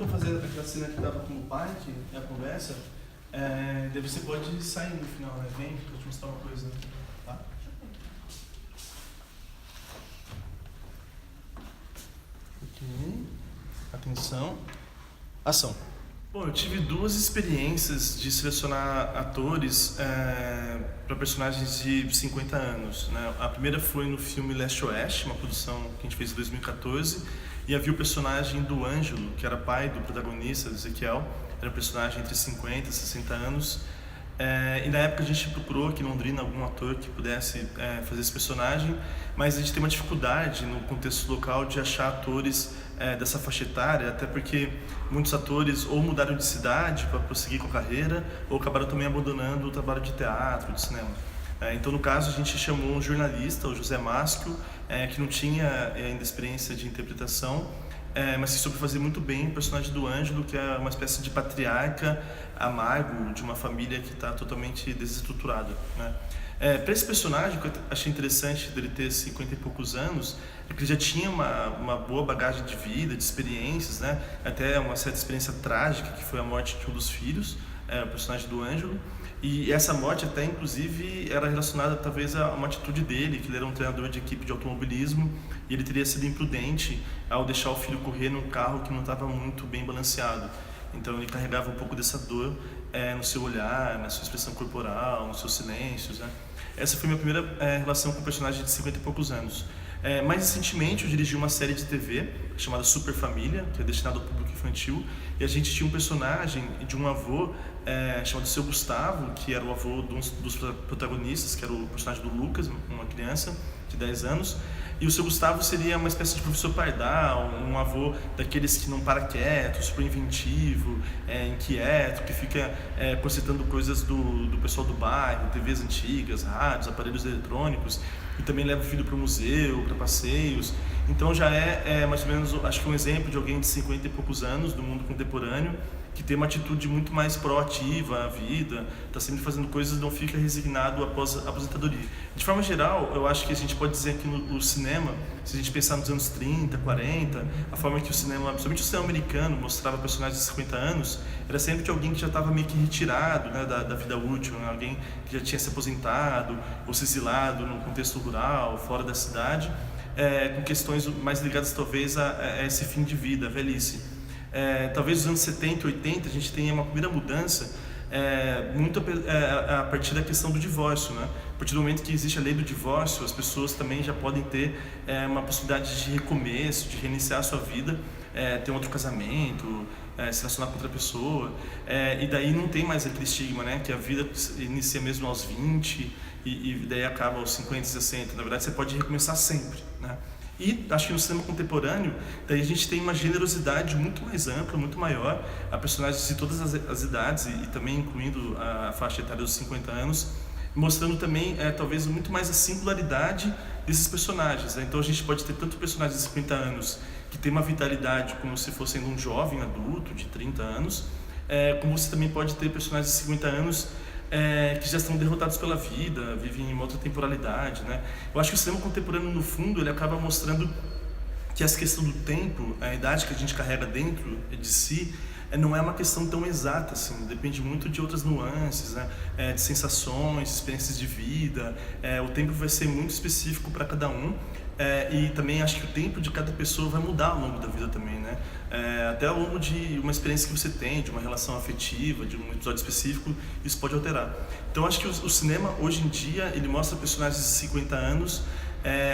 tentou fazer aquela cena que tava com o pai, que é a conversa, daí você pode sair no final, né? Vem, pra eu te mostrar uma coisa, tá? Ok. Atenção. Ação. Bom, eu tive duas experiências de selecionar atores para personagens de 50 anos, né? A primeira foi no filme Leste Oeste, uma produção que a gente fez em 2014, e havia o personagem do Ângelo, que era pai do protagonista, Ezequiel, era um personagem entre 50 e 60 anos. E na época a gente procurou aqui em Londrina algum ator que pudesse fazer esse personagem, mas a gente tem uma dificuldade no contexto local de achar atores dessa faixa etária, até porque muitos atores ou mudaram de cidade para prosseguir com a carreira, ou acabaram também abandonando o trabalho de teatro, de cinema. Então, no caso, a gente chamou um jornalista, o José Máscio, que não tinha ainda experiência de interpretação, mas que soube fazer muito bem o personagem do Ângelo, que é uma espécie de patriarca amargo de uma família que está totalmente desestruturada, né? Para esse personagem, o que eu achei interessante dele ter 50 e poucos anos, é que ele já tinha uma boa bagagem de vida, de experiências, né? Até uma certa experiência trágica, que foi a morte de um dos filhos, o personagem do Ângelo. E essa morte até, inclusive, era relacionada talvez a uma atitude dele, que ele era um treinador de equipe de automobilismo, e ele teria sido imprudente ao deixar o filho correr num carro que não estava muito bem balanceado. Então ele carregava um pouco dessa dor no seu olhar, na sua expressão corporal, nos seus silêncios, né? Essa foi a minha primeira relação com um personagem de 50 e poucos anos. Mais recentemente eu dirigi uma série de TV chamada Super Família, que é destinada ao público infantil, e a gente tinha um personagem de um avô chamado Seu Gustavo, que era o avô dos protagonistas, que era o personagem do Lucas, uma criança de 10 anos, e o Seu Gustavo seria uma espécie de professor pardal, um avô daqueles que não para quieto, super inventivo, inquieto, que fica consertando coisas do pessoal do bairro, TVs antigas, rádios, aparelhos eletrônicos, e também leva o filho para o museu, para passeios. Então já mais ou menos, acho que um exemplo de alguém de 50 e poucos anos, do mundo contemporâneo, que tem uma atitude muito mais proativa à vida, está sempre fazendo coisas e não fica resignado após a aposentadoria. De forma geral, eu acho que a gente pode dizer que no cinema, se a gente pensar nos anos 30, 40, a forma que o cinema, principalmente o cinema americano, mostrava personagens de 50 anos, era sempre de alguém que já estava meio que retirado, né, da vida útil, né, alguém que já tinha se aposentado ou se exilado num contexto rural, fora da cidade, com questões mais ligadas talvez a esse fim de vida, a velhice. Talvez nos anos 70 e 80 a gente tenha uma primeira mudança muito a partir da questão do divórcio, né? A partir do momento que existe a lei do divórcio, as pessoas também já podem ter uma possibilidade de recomeço, de reiniciar a sua vida, ter um outro casamento, se relacionar com outra pessoa, e daí não tem mais aquele estigma, né? Que a vida inicia mesmo aos 20 e daí acaba aos 50, 60. Na verdade, você pode recomeçar sempre, né? E acho que no cinema contemporâneo, daí a gente tem uma generosidade muito mais ampla, muito maior, a personagens de todas as idades e também incluindo a faixa etária dos 50 anos, mostrando também talvez muito mais a singularidade desses personagens, né? Então a gente pode ter tanto personagens de 50 anos que tem uma vitalidade como se fossem um jovem adulto de 30 anos, como você também pode ter personagens de 50 anos que já estão derrotados pela vida, vivem em uma outra temporalidade, né? Eu acho que o cinema contemporâneo, no fundo, ele acaba mostrando que essa questão do tempo, a idade que a gente carrega dentro de si, não é uma questão tão exata, assim, depende muito de outras nuances, né? De sensações, experiências de vida, o tempo vai ser muito específico para cada um, e também acho que o tempo de cada pessoa vai mudar ao longo da vida também, né? Até ao longo de uma experiência que você tem, de uma relação afetiva, de um episódio específico, isso pode alterar. Então acho que o cinema, hoje em dia, ele mostra personagens de 50 anos,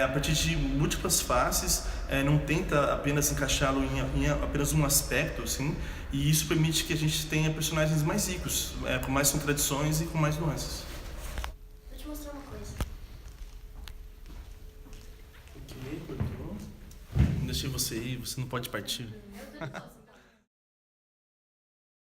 a partir de múltiplas faces, não tenta apenas encaixá-lo em apenas um aspecto, assim, e isso permite que a gente tenha personagens mais ricos, com mais contradições e com mais nuances. Vou te mostrar uma coisa. Ok, cortou. Não deixei você ir, você não pode partir. Meu Deus do céu.